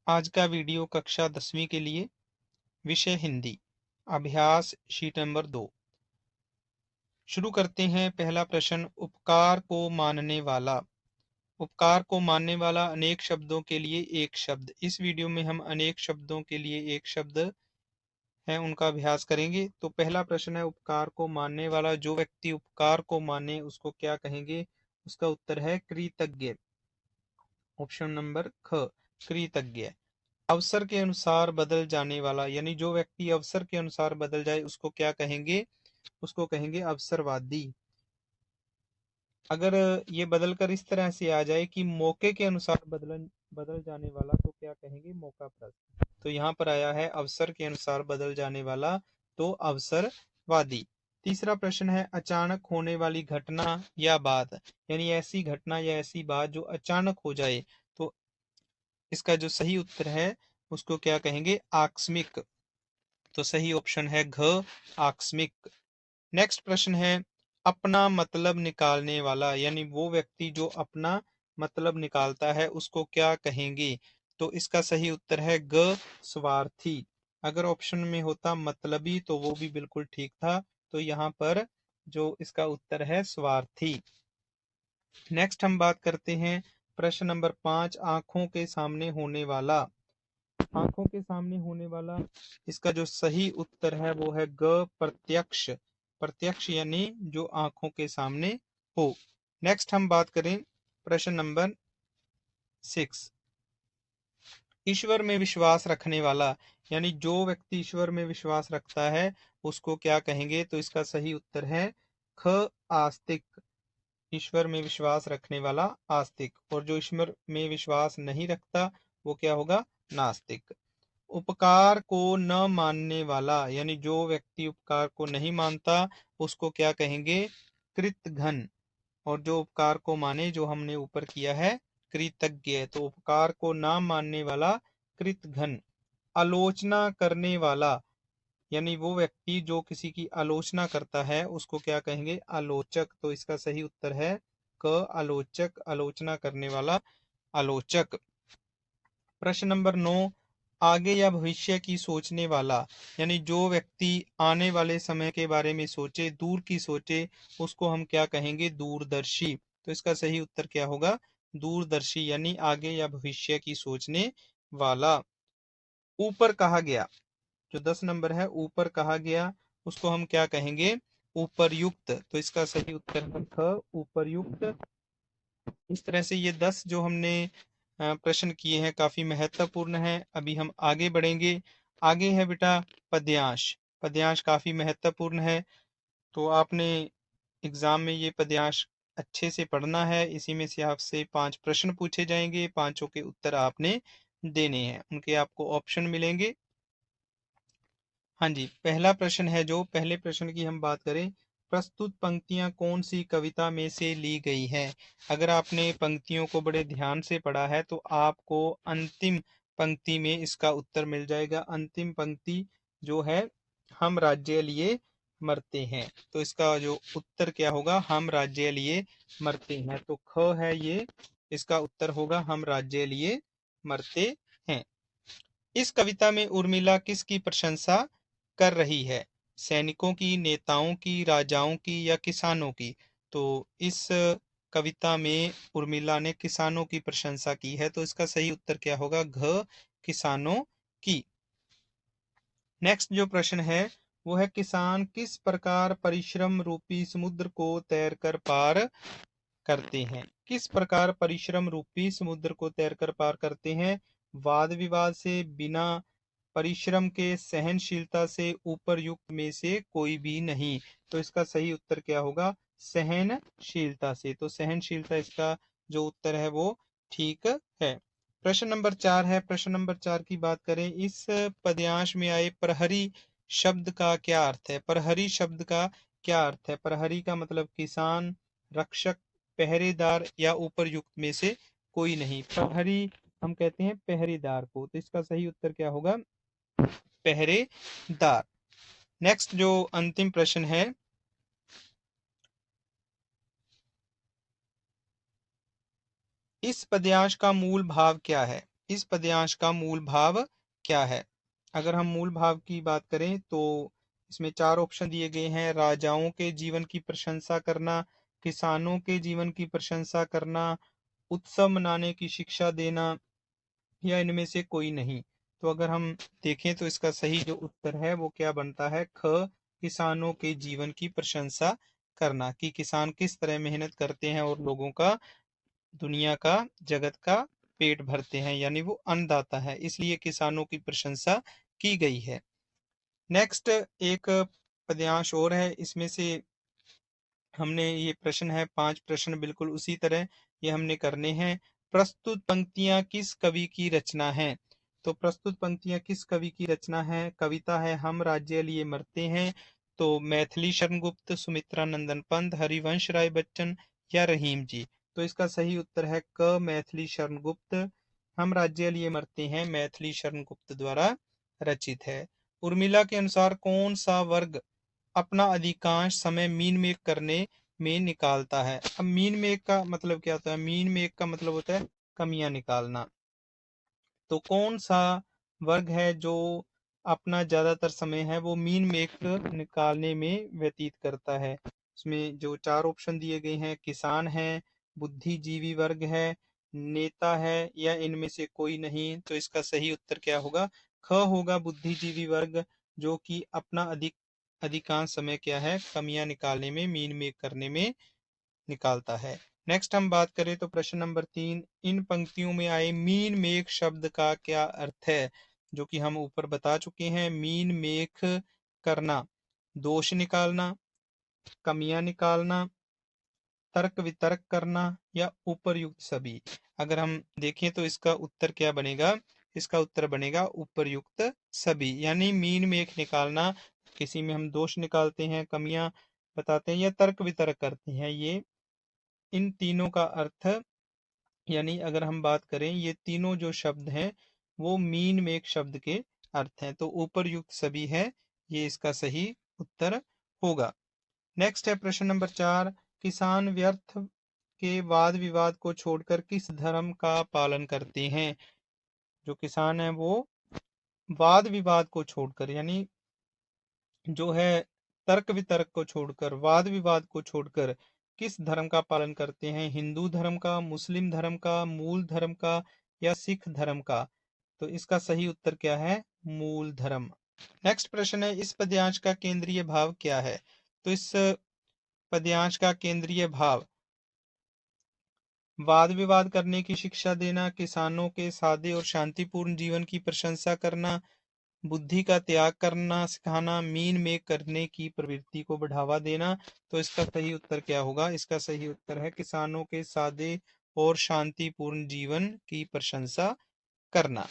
आज का वीडियो कक्षा 10वीं के लिए, विषय हिंदी, अभ्यास शीट नंबर 2। शुरू करते हैं। पहला प्रश्न, उपकार को मानने वाला। उपकार को मानने वाला अनेक शब्दों के लिए एक शब्द। इस वीडियो में हम अनेक शब्दों के लिए एक शब्द है उनका अभ्यास करेंगे। तो पहला प्रश्न है, उपकार को मानने वाला। जो व्यक्ति उपकार को माने उसको क्या कहेंगे? उसका उत्तर है कृतज्ञ। ऑप्शन नंबर ख, कृतज्ञ। अवसर के अनुसार बदल जाने वाला, यानी जो व्यक्ति अवसर के अनुसार बदल जाए उसको क्या कहेंगे? उसको कहेंगे अवसरवादी। अगर ये बदलकर इस तरह से आ जाए कि मौके के अनुसार बदल जाने वाला, तो क्या कहेंगे? मौकाप्रस्त। तो यहाँ पर आया है अवसर के अनुसार बदल जाने वाला, तो अवसरवादी। तीसरा प्रश्न है, अचानक होने वाली घटना या बात, यानी ऐसी घटना या ऐसी बात जो अचानक हो जाए, तो इसका जो सही उत्तर है उसको क्या कहेंगे? आकस्मिक। तो सही ऑप्शन है घ, आकस्मिक। नेक्स्ट प्रश्न है, अपना मतलब निकालने वाला, यानी वो व्यक्ति जो अपना मतलब निकालता है उसको क्या कहेंगे? तो इसका सही उत्तर है ग, स्वार्थी। अगर ऑप्शन में होता मतलबी तो वो भी बिल्कुल ठीक था। तो यहाँ पर जो इसका उत्तर है स्वार्थी। नेक्स्ट हम बात करते हैं प्रश्न नंबर 5, आंखों के सामने होने वाला। आंखों के सामने होने वाला, इसका जो सही उत्तर है वो है ग, प्रत्यक्ष। प्रत्यक्ष यानी जो आंखों के सामने हो। नेक्स्ट हम बात करें प्रश्न नंबर 6, ईश्वर में विश्वास रखने वाला, यानी जो व्यक्ति ईश्वर में विश्वास रखता है उसको क्या कहेंगे? तो इसका सही उत्तर है ख, आस्तिक। ईश्वर में विश्वास रखने वाला आस्तिक, और जो ईश्वर में विश्वास नहीं रखता वो क्या होगा? नास्तिक। उपकार को न मानने वाला, यानी जो व्यक्ति उपकार को नहीं मानता उसको क्या कहेंगे? कृतघ्न। और जो उपकार को माने, जो हमने ऊपर किया है कृतज्ञ, तो उपकार को ना मानने वाला कृतघ्न। आलोचना करने वाला, यानी वो व्यक्ति जो किसी की आलोचना करता है उसको क्या कहेंगे? आलोचक। तो इसका सही उत्तर है क, आलोचक। आलोचना करने वाला आलोचक। प्रश्न नंबर 9, आगे या भविष्य की सोचने वाला, यानी जो व्यक्ति आने वाले समय के बारे में सोचे, दूर की सोचे, उसको हम क्या कहेंगे? दूरदर्शी। तो इसका सही उत्तर क्या होगा? दूरदर्शी, यानी आगे या भविष्य की सोचने वाला। ऊपर कहा गया, जो 10 नंबर है, ऊपर कहा गया, उसको हम क्या कहेंगे? उपरयुक्त। तो इसका सही उत्तर है ख, उपरयुक्त। इस तरह से ये 10 जो हमने प्रश्न किए हैं काफी महत्वपूर्ण है। अभी हम आगे बढ़ेंगे। आगे है बेटा पद्यांश। पद्यांश काफी महत्वपूर्ण है, तो आपने एग्जाम में ये पद्यांश अच्छे से पढ़ना है। इसी में से आपसे 5 प्रश्न पूछे जाएंगे, पांचों के उत्तर आपने देने हैं। उनके आपको ऑप्शन मिलेंगे। हाँ जी, पहला प्रश्न है, जो पहले प्रश्न की हम बात करें, प्रस्तुत पंक्तियां कौन सी कविता में से ली गई हैं? अगर आपने पंक्तियों को बड़े ध्यान से पढ़ा है तो आपको अंतिम पंक्ति में इसका उत्तर मिल जाएगा। अंतिम पंक्ति जो है, हम राज्य लिए मरते हैं, तो इसका जो उत्तर क्या होगा? हम राज्य लिए मरते हैं। तो ख है ये, इसका उत्तर होगा हम राज्य लिए मरते हैं। इस कविता में उर्मिला किसकी प्रशंसा कर रही है? सैनिकों की, नेताओं की, राजाओं की या किसानों की? तो इस कविता में उर्मिला ने किसानों की प्रशंसा की है, तो इसका सही उत्तर क्या होगा? घ, किसानों की। नेक्स्ट जो प्रश्न है वो है, किसान किस प्रकार परिश्रम रूपी समुद्र को तैरकर पार करते हैं? किस प्रकार परिश्रम रूपी समुद्र को तैरकर पार करते हैं? वाद विवाद से, बिना परिश्रम के, सहनशीलता से, ऊपर्युक्त में से कोई भी नहीं। तो इसका सही उत्तर क्या होगा? सहनशीलता से। तो सहनशीलता इसका जो उत्तर है वो ठीक है। प्रश्न नंबर 4 है। प्रश्न नंबर 4 की बात करें, इस पद्यांश में आए प्रहरी शब्द का क्या अर्थ है? प्रहरी शब्द का क्या अर्थ है? प्रहरी का मतलब किसान, रक्षक, पहरेदार या उपरयुक्त में से कोई नहीं। प्रहरी हम कहते हैं पहरेदार को, तो इसका सही उत्तर क्या होगा? पहरेदार। नेक्स्ट जो अंतिम प्रश्न है, इस पद्यांश का मूल भाव क्या है? इस पद्यांश का मूल भाव क्या है? अगर हम मूल भाव की बात करें तो इसमें 4 ऑप्शन दिए गए हैं। राजाओं के जीवन की प्रशंसा करना, किसानों के जीवन की प्रशंसा करना, उत्सव मनाने की शिक्षा देना, या इनमें से कोई नहीं। तो अगर हम देखें तो इसका सही जो उत्तर है वो क्या बनता है? ख, किसानों के जीवन की प्रशंसा करना, कि किसान किस तरह मेहनत करते हैं और लोगों का, दुनिया का, जगत का पेट भरते हैं, यानी वो अन्नदाता है, इसलिए किसानों की प्रशंसा की गई है। नेक्स्ट एक पद्यांश और है, इसमें से हमने ये प्रश्न है 5 प्रश्न बिल्कुल उसी तरह ये हमने करने हैं। प्रस्तुत पंक्तियां किस कवि की रचना है? तो प्रस्तुत पंक्तियां किस कवि की रचना है? कविता है हम राज्य लिए मरते हैं, तो मैथिली शरण गुप्त, सुमित्रा नंदन पंत, हरिवंश राय बच्चन या रहीम जी। तो इसका सही उत्तर है क, मैथिली शरण गुप्त। हम राज्य लिए मरते हैं मैथिली शरण गुप्त द्वारा रचित है। उर्मिला के अनुसार कौन सा वर्ग अपना अधिकांश समय मीन मेक करने में निकालता है? अब मीन मेक का मतलब क्या होता है? मीन मेक का मतलब होता है कमियां निकालना। तो कौन सा वर्ग है जो अपना ज्यादातर समय है वो मीन मेक निकालने में व्यतीत करता है? इसमें जो 4 ऑप्शन दिए गए हैं, किसान है, बुद्धिजीवी वर्ग है, नेता है, या इनमें से कोई नहीं। तो इसका सही उत्तर क्या होगा? ख होगा, बुद्धिजीवी वर्ग, जो कि अपना अधिकांश समय क्या है? कमियां निकालने में, मीन मेक करने में निकालता है। नेक्स्ट हम बात करें तो प्रश्न नंबर 3, इन पंक्तियों में आए मीन मेक शब्द का क्या अर्थ है? जो कि हम ऊपर बता चुके हैं। मीन मेक करना, दोष निकालना, कमियां निकालना, तर्क वितर्क करना, या उपर्युक्त सभी। अगर हम देखें तो इसका उत्तर क्या बनेगा? इसका उत्तर बनेगा उपर्युक्त सभी, यानी मीन मेक निकालना, किसी में हम दोष निकालते हैं, कमियां बताते हैं, या तर्क वितर्क करते हैं, ये इन तीनों का अर्थ, यानी अगर हम बात करें ये तीनों जो शब्द हैं वो मीन मेक शब्द के अर्थ हैं। तो उपर्युक्त सभी है ये इसका सही उत्तर होगा। नेक्स्ट है प्रश्न नंबर 4, किसान व्यर्थ के वाद विवाद को छोड़कर किस धर्म का पालन करते हैं? जो किसान है वो वाद विवाद को छोड़कर, यानी जो है तर्क वितर्क को छोड़कर, वाद विवाद को छोड़कर किस धर्म का पालन करते हैं? हिंदू धर्म का, मुस्लिम धर्म का, मूल धर्म का, या सिख धर्म का? तो इसका सही उत्तर क्या है? मूल धर्म। नेक्स्ट प्रश्न है, इस पद्यांश का केंद्रीय भाव क्या है? तो इस पद्यांश का केंद्रीय भाव वाद विवाद करने की शिक्षा देना, किसानों के सादे और शांतिपूर्ण जीवन की प्रशंसा करना, बुद्धि का त्याग करना सिखाना, मीन मेक करने की प्रवृत्ति को बढ़ावा देना। तो इसका सही उत्तर क्या होगा? इसका सही उत्तर है किसानों के सादे और शांतिपूर्ण जीवन की प्रशंसा करना।